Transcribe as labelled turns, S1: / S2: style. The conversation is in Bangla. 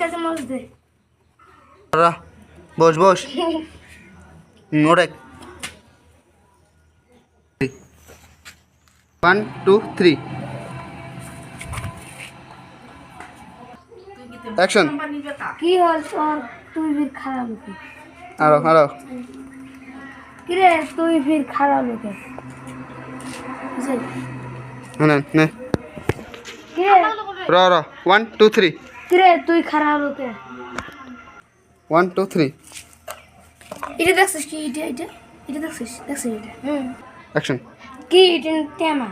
S1: কাছে মাছ দে
S2: বস বস ওরে 1 2 3 অ্যাকশন
S1: কি হল তোর তুই ফির খারাপ লোকে
S2: আরো
S1: কিরে তুই ফির খারাপ লোকে
S2: নে
S1: কিরে
S2: র 1 2 3
S1: কিরে তুই খারাপ লোকে
S2: 1 2 3
S1: এটা দেখছিস কি এটা দেখছিস এটা
S2: অ্যাকশন
S1: কি এটা টেমা